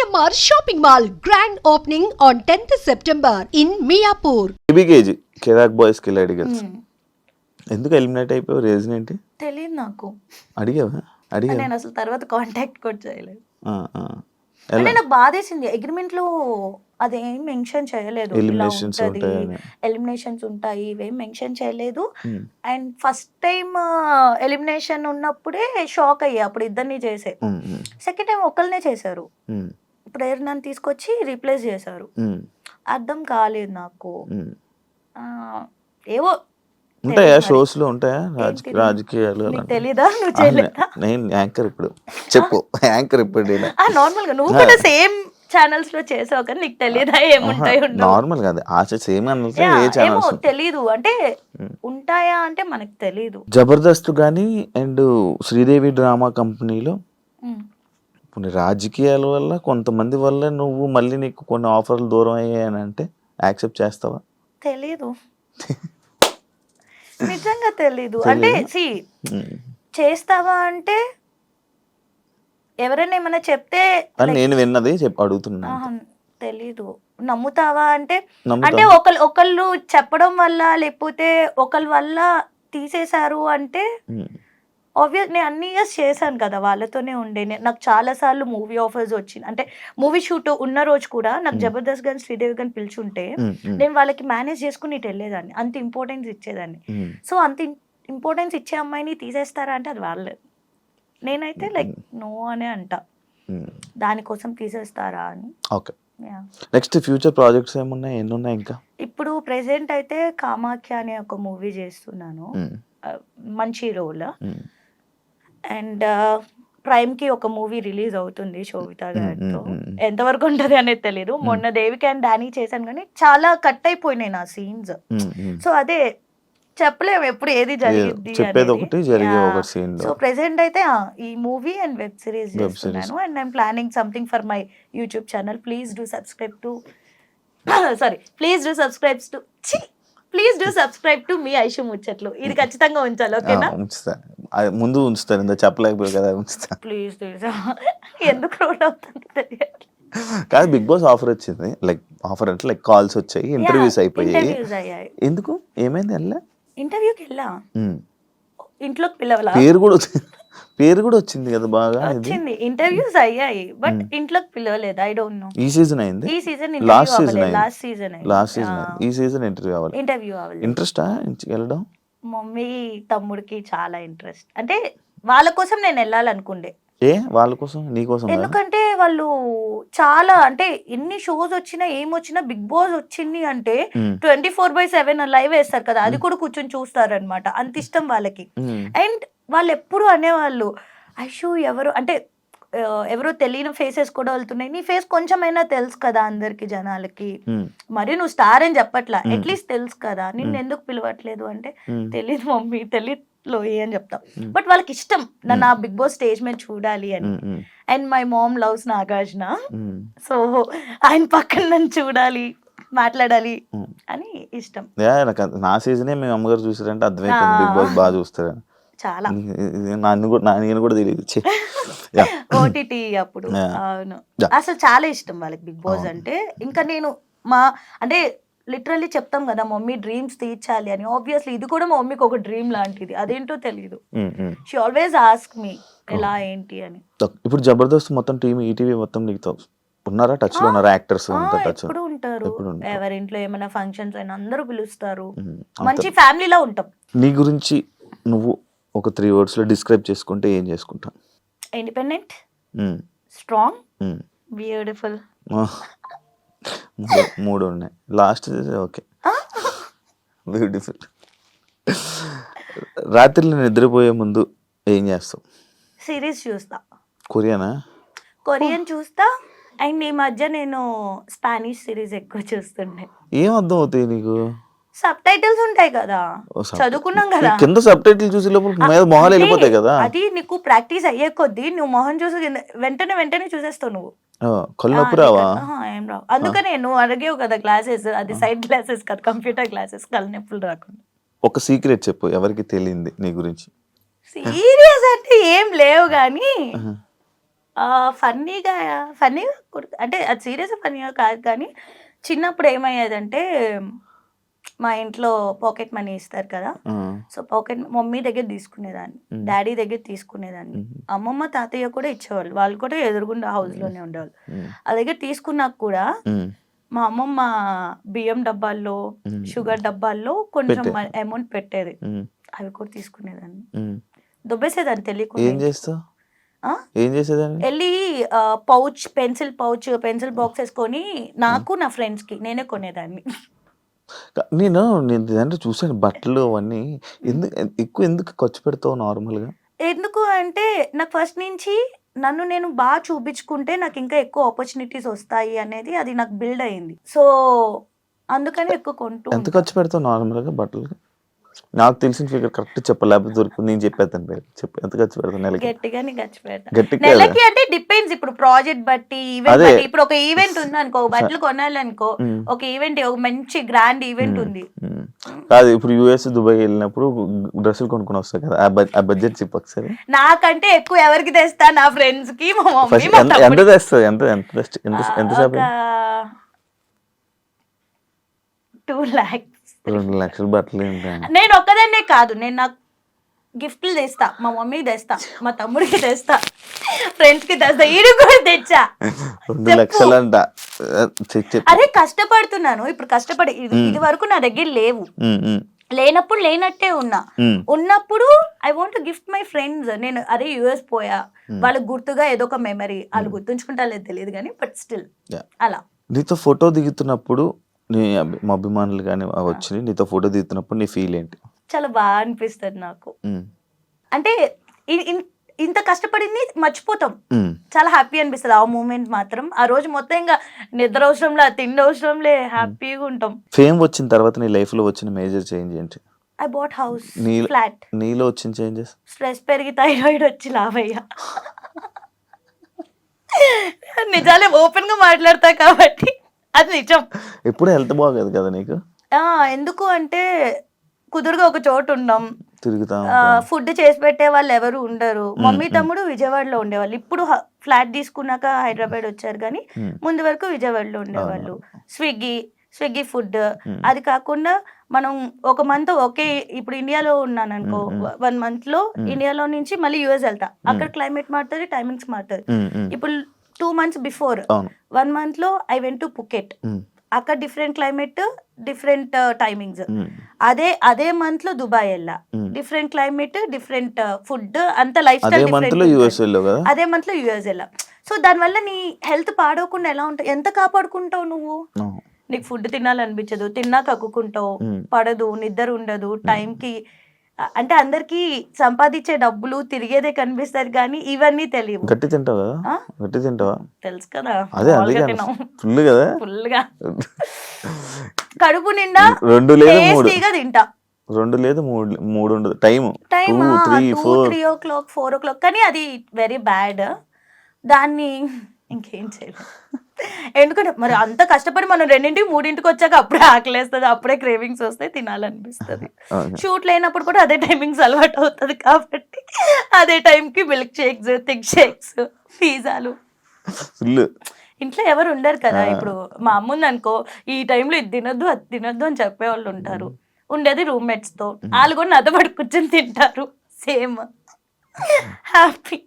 CMR shopping mall grand opening on 10th September in Miapur. కేజీ కిరాక్ boys కి అడిగారు ఎందుకు ఎలిమినేట్ అయిపోయావు రీజన్ ఏంటి తెలియదు నాకు. అడిగావా నేను అసలు తర్వాత కాంటాక్ట్ కూడా చేయలేదు. ఆ, ఆ. అంటే నాకు బాధేసింది, అగ్రిమెంట్ లో అదేం మెన్షన్ చేయలేదు, ఎలిమినేషన్స్ ఉంటాయి ఇవేం మెన్షన్ చేయలేదు. అండ్ ఫస్ట్ టైం ఎలిమినేషన్ ఉన్నప్పుడే షాక్ అయ్యా, అప్పుడు ఇద్దరిని చేసే. సెకండ్ టైం ఒకళ్ళనే చేశారు, ఇప్పుడు నన్ను తీసుకొచ్చి రీప్లేస్ చేశారు. అర్థం కాలేదు నాకు. ఏవో ఉంటాయా షోస్ లో ఉంటాయా రాజకీయాలు తెలీదా? నువ్వు చేయలేదా? నేను యాంకర్ ఇప్పుడు చెప్పు యాంకర్ ఇప్పుడు నార్మల్ గా నువ్వు కూడా సేమ్ ఛానల్స్ లో చేసావు కానీ నీకు తెలియదా ఏముంటాయి? నార్మల్ గా సేమ్ ఏమో తెలీదు, అంటే ఉంటాయా అంటే మనకు తెలీదు. జబర్దస్త్ గానీ అండ్ శ్రీదేవి డ్రామా కంపెనీలో కొన్ని రాజకీయాల వల్ల కొంతమంది వల్ల నువ్వు మళ్ళీ నీకు కొన్ని ఆఫర్లు దూరం అయ్యాయని అంటే యాక్సెప్ట్ చేస్తావా? తెలీదు, నిజంగా తెలీదు. అంటే చేస్తావా అంటే ఎవరైనా ఏమైనా చెప్తే నేను విన్నది అడుగుతున్నా. తెలీదు. నమ్ముతావా అంటే ఒకళ్ళు చెప్పడం వల్ల లేకపోతే ఒకళ్ళ వల్ల తీసేశారు అంటే ఆబ్వియస్ నేను అన్ని ఇయర్స్ చేశాను కదా, వాళ్ళతోనే ఉండే. నాకు చాలా సార్లు మూవీ ఆఫర్స్ వచ్చింది, అంటే మూవీ షూట్ ఉన్న రోజు కూడా నాకు జబర్దస్త్ గాని శ్రీదేవి గాని పిలుచుంటే నేను వాళ్ళకి మేనేజ్ చేసుకుని ఇటు వెళ్ళేదాన్ని, అంత ఇంపార్టెన్స్ ఇచ్చేదాన్ని. సో అంత ఇంపార్టెన్స్ ఇచ్చే అమ్మాయిని తీసేస్తారా అంటే అది వాళ్ళే. నేనైతే లైక్ నో అనే అంట, దానికోసం తీసేస్తారా అని. ఓకే, నెక్స్ట్ ఫ్యూచర్ ప్రాజెక్ట్స్ ఏమున్నాయి, ఎన్ని ఉన్నాయి ఇంకా? ఇప్పుడు ప్రెసెంట్ అయితే కామాఖ్య అనే ఒక మూవీ చేస్తున్నాను, మంచి రోల్. అండ్ ప్రైమ్ కి ఒక మూవీ రిలీజ్ అవుతుంది శోభితా గారితో, ఎంతవరకు ఉంటది అనేది తెలియదు. మొన్న దేవిక అండ్ డానీ చేశాను కానీ చాలా కట్ అయిపోయినాయి నా సీన్స్. సో అదే చెప్పలేము ఎప్పుడు ఏది జరిగింది. సో ప్రెసెంట్ అయితే ఈ మూవీ అండ్ వెబ్ సిరీస్ చేస్తున్నాను. And I'm planning something for my YouTube channel. Please do subscribe to మీ ఐషు ముచ్చట్లు. ఇది ఖచ్చితంగా ఉంచాలి, ఓకేనా? ముందు ఉంచుతాను, చెప్పలేకపోయా కదా, ఉంచుతా ప్లీజ్. ఎందుకు రోడ్ అవుతుంది కాదు, బిగ్ బాస్ ఆఫర్ వచ్చింది, లైక్ ఆఫర్ అంటే లైక్ కాల్స్ వచ్చాయి, ఇంటర్వ్యూస్ అయిపోయాయి. ఎందుకు ఏమైంది? వెళ్ళా ఇంటర్వ్యూకి వెళ్ళా, ఇంట్లోకి పిలవలా, పేరు కూడా వచ్చింది కదా, బాగా వచ్చింది, ఇంటర్వ్యూస్ అయ్యాయి, బట్ ఇంట్లోకి పిలవలేదు. I don't know. ఈ సీజన్ అయింది, ఈ సీజన్ లాస్ట్ సీజన్ ఈ సీజన్ ఇంటర్వ్యూ అవ్వాలి. ఇంట్రెస్టా వెళ్ళడం? మమ్మీ తమ్ముడికి చాలా ఇంట్రెస్ట్, అంటే వాళ్ళ కోసం నేను వెళ్ళాలనుకుండే. వాళ్ళ కోసం నీకోసం? ఎందుకంటే వాళ్ళు చాలా, అంటే ఎన్ని షోస్ వచ్చినా ఏమొచ్చినా బిగ్ బాస్ వచ్చింది అంటే 24/7 లైవ్ వేస్తారు కదా, అది కూడా కూర్చొని చూస్తారు అనమాట, అంత ఇష్టం వాళ్ళకి. అండ్ వాళ్ళు ఎప్పుడు అనేవాళ్ళు, ఐషు ఎవరు అంటే ఎవరో తెలియని ఫేసెస్ కూడా వెళ్తున్నాయి, నీ ఫేస్ కొంచెమైనా తెలుసు కదా అందరికి జనాలకి, మరి నువ్వు స్టార్ అని చెప్పట్లా, అట్లీస్ట్ తెలుసు కదా, నిన్ను ఎందుకు పిలవట్లేదు అంటే తెలీదు మమ్మీ, తెలియలో అని చెప్తాం. బట్ వాళ్ళకి ఇష్టం నన్ను ఆ బిగ్ బాస్ స్టేజ్ మీద చూడాలి అని. And my mom loves Nagarjuna, so ఆయన పక్కన నన్ను చూడాలి, మాట్లాడాలి అని ఇష్టం. నా సీజనే మీ అమ్మగారు చూసారంటే అర్థమైపోయింది బిగ్ బాస్ బాగా చూస్తారని. చాలా నేను కూడా తెలియదు ఓటీటీ అప్పుడు. అవును, అసలు చాలా ఇష్టం వాళ్ళకి బిగ్ బాస్ అంటే. ఇంకా నేను అంటే లిటరల్లీ చెప్తాం కదా మమ్మీ డ్రీమ్స్ తీర్చాలి అని, ఆబ్వియస్లీ ఇది కూడా మా మమ్మీకి ఒక డ్రీమ్ లాంటిది, అదేంటో తెలియదు. షీ ఆల్వేస్ ఆస్క్ మీ ఎలా ఏంటి అని. ఇప్పుడు జబర్దస్త్ మొత్తం టీమ్ ఈటీవీ మొత్తం నీతో ఉన్నారా, టచ్ లో ఉన్నారా? యాక్టర్స్ ఎప్పుడు ఉంటారు, ఎవరింట్లో ఏమైనా ఫంక్షన్స్ అయినా అందరూ పిలుస్తారు, మంచి ఫ్యామిలీలో ఉంటాం. నీ గురించి నువ్వు ఒక 3 words లో డిస్క్రైబ్ చేసుకుంటే ఏం చేసుకుంటావు? Independent, strong, beautiful. 3 ఉన్నాయి, లాస్ట్ ఓకే, బ్యూటిఫుల్. రాత్రిలో నిద్రపోయే ముందు ఏం చేస్తావు? సిరీస్ చూస్తా. కొరియన్ చూస్తా. అండ్ ఈ మధ్య నేను స్పానిష్ సిరీస్ ఎక్కువ చూస్తుండే. ఏం అర్థం అవుతాయి నీకు? సబ్ టైటిల్స్ ఉంటాయి కదా, చదువుకున్నాం కదా, కింద సబ్ టైటిల్ చూసి మొహాలు వెళ్ళిపోతాయి కదా. అది నీకు ప్రాక్టీస్ అయ్యే కొద్దీ నువ్వు మొహం చూసి వెంటనే చూసేస్తావు నువ్వు. కళ్ళు రావా? ఏం రావు. అందుకనే నువ్వు అడిగేవు కదా క్లాసెస్, అది సైడ్ క్లాసెస్ కదా, కంప్యూటర్ క్లాసెస్, కళ్ళు నొప్పులు రాకుండా. ఒక సీక్రెట్ చెప్పు ఎవరికి తెలియంది నీ గురించి. సీరియస్ అంటే ఏం లేవు కానీ ఫన్నీగా అంటే అది సీరియస్ ఫన్నీగా కాదు కానీ చిన్నప్పుడు ఏమయ్యేదంటే మా ఇంట్లో పాకెట్ మనీ ఇస్తారు కదా, సో పాకెట్ మమ్మీ దగ్గర తీసుకునేదాన్ని, డాడీ దగ్గర తీసుకునేదాన్ని, అమ్మమ్మ తాతయ్య కూడా ఇచ్చేవాళ్ళు, వాళ్ళు కూడా ఎదురుగుండా హౌస్ లోనే ఉండేవాళ్ళు. ఆ దగ్గర తీసుకున్నాక కూడా మా అమ్మమ్మ బియ్యం డబ్బాల్లో షుగర్ డబ్బాల్లో కొంచెం అమౌంట్ పెట్టేది, అవి కూడా తీసుకునేదాన్ని, దొబ్బేసేదాన్ని తెలియకుండా. వెళ్ళి పెన్సిల్ బాక్స్ వేసుకొని నాకు నా ఫ్రెండ్స్ కి నేనే కొనేదాన్ని. నేను అంటే చూసాను బట్టలు అవన్నీ. ఎందుకు ఖర్చు పెడతావు నార్మల్గా? ఎందుకు అంటే నాకు ఫస్ట్ నుంచి నన్ను నేను బాగా చూపించుకుంటే నాకు ఇంకా ఎక్కువ ఆపర్చునిటీస్ వస్తాయి అనేది అది నాకు బిల్డ్ అయింది. సో అందుకని ఎక్కువ కొంటూ. ఎంత ఖర్చు పెడతావు నార్మల్గా బట్టలకి? నాకు తెలిసిన ఫిగర్ కరెక్ట్ చెప్పాలి, లేకపోతే దొరుకుతుంది. నేను చెప్పేస్తాను పేరు చెప్పు, ఎంత ఖర్చు పెడతాను నెలకి? గట్టిగానే ఖర్చు పెడతాను నెలకి. అంటే డిపెండ్స్, ఇప్పుడు ప్రాజెక్ట్ బట్టి, ఈవెంట్ బట్టి. ఇప్పుడు ఒక ఈవెంట్ ఉంది అనుకో, బట్టలు కొనాలనుకో, ఒక ఈవెంట్, ఒక మంచి గ్రాండ్ ఈవెంట్ ఉంది కాదు, ఇప్పుడు యుఎస్ దుబాయ్ వెళ్ళినప్పుడు డ్రెస్సులు కొనుక్కొని వస్తాయి కదా, ఆ బడ్జెట్ చెప్పు ఒకసారి. నాకంటే ఎక్కువ ఎవరికి తెస్తా? నా ఫ్రెండ్స్ కి, మా మమ్మీ. ఎంత తెస్తుంది? ఎంత 2 lakhs 2 లక్షలు బట్టలు. నేను ఒక్కదాన్నే కాదు, నేను నాకు గిఫ్ట్లు తెస్తా, మా మమ్మీకి తెస్తా, మా తమ్ముడికి తెస్తా, ఫ్రెండ్స్ కి తెస్తా, ఈడు కూడా తెచ్చా. 2 లక్షలు అంట. అదే కష్టపడుతున్నాను ఇప్పుడు, కష్టపడి ఇది వరకు నా దగ్గర లేవు, లేనప్పుడు లేనట్టే ఉన్నప్పుడు I want gift my friends. నేను అరే యుఎస్ పోయా, వాళ్ళకి గుర్తుగా ఏదో ఒక మెమరీ, వాళ్ళు గుర్తుంచుకుంటా లేదు తెలియదు కానీ, బట్ స్టిల్ అలా. నీతో ఫోటో దిగుతున్నప్పుడు నీ అభిమానులు కానీ వచ్చి నీతో ఫోటో దిగుతున్నప్పుడు నీ ఫీల్ ఏంటి? చాలా బాగా అనిపిస్తుంది నాకు. అంటే ఇంత కష్టపడింది మర్చిపోతాం, చాలా హ్యాపీ అనిపిస్తుంది ఆ మూమెంట్ మాత్రం. ఆ రోజు మొత్తం ఇంకా నిద్ర అవసరంలే, తిండి అవసరంలే, హ్యాపీగా ఉంటాం. ఫేమ్ వచ్చిన తర్వాత నీ లైఫ్ లో వచ్చిన మేజర్ చేంజ్ ఏంటి? I bought house, flat. నీలో వచ్చిన చేంజెస్? స్ట్రెస్ పెరిగి థైరాయిడ్ వచ్చి లావయ్యా. నిజాలే ఓపెన్ గా మాట్లాడతా కాబట్టి అది నిజం. ఎప్పుడు హెల్త్ బాగోదు కదా నీకు? ఎందుకు అంటే కుదురుగా ఒక చోటు ఉన్నాం, తిరుగుతా, ఫుడ్ చేసి పెట్టే వాళ్ళు ఎవరు ఉండరు. మమ్మీ తమ్ముడు విజయవాడలో ఉండేవాళ్ళు, ఇప్పుడు ఫ్లాట్ తీసుకున్నాక హైదరాబాద్ వచ్చారు కానీ ముందు వరకు విజయవాడలో ఉండేవాళ్ళు. స్విగ్గీ ఫుడ్, అది కాకుండా మనం ఒక మంత్ ఒకే, ఇప్పుడు ఇండియాలో ఉన్నాను అనుకో, 1 month లో ఇండియాలో నుంచి మళ్ళీ యుఎస్ వెళ్తా, అక్కడ క్లైమేట్ మారుతుంది, టైమింగ్స్ మారుతుంది. ఇప్పుడు 2 months బిఫోర్ 1 month లో ఐ వెంట్ టు పుకెట్, అక్కడ డిఫరెంట్ క్లైమేట్, డిఫరెంట్ టైమింగ్స్. అదే మంత్ లో దుబాయ్ వెళ్ళా, డిఫరెంట్ క్లైమేట్, డిఫరెంట్ ఫుడ్, అంత లైఫ్ స్టైల్ అదే మంత్ లో యుఎస్ వెళ్ళా. సో దానివల్ల నీ హెల్త్ పాడవకుండా ఎలా ఉంటావు, ఎంత కాపాడుకుంటావు నువ్వు? నీకు ఫుడ్ తినాలనిపించదు, తిన్నా కక్కుకుంటావు, పడదు, నిద్ర ఉండదు టైంకి. అంటే అందరికి సంపాదించే డబ్బులు తిరిగేదే కనిపిస్తారు కానీ ఇవన్నీ తెలియవు. గట్టి తింటావు కదా, గట్టి తింటావా? తెలుసు కదా, ఫుల్ గా కడుపు నిండా 2 లేదా 3 తింటా, 2 లేదా 3 ఉండదు టైం 3 o'clock 4 o'clock. కానీ అది వెరీ బ్యాడ్, దాన్ని ఇంకేం చేయలేదు. ఎందుకంటే మరి అంత కష్టపడి మనం 2 3 వచ్చాక అప్పుడే ఆకలేస్తుంది, అప్పుడే క్రేవింగ్స్ వస్తాయి, తినాలనిపిస్తుంది. షూట్ లేనప్పుడు కూడా అదే టైమింగ్స్ అలవాటు అవుతుంది కాబట్టి అదే టైంకి మిల్క్ షేక్స్, థిక్ షేక్స్, పిజ్జాలు. ఇంట్లో ఎవరు ఉండరు కదా, ఇప్పుడు మా అమ్మ ఉంది అనుకో, ఈ టైంలో ఇది తినొద్దు అది తినొద్దు అని చెప్పేవాళ్ళు ఉంటారు. ఉండేది రూమ్మేట్స్ తో, వాళ్ళు కూడా నాతో పడి కూర్చొని తింటారు, సేమ్ హ్యాపీ.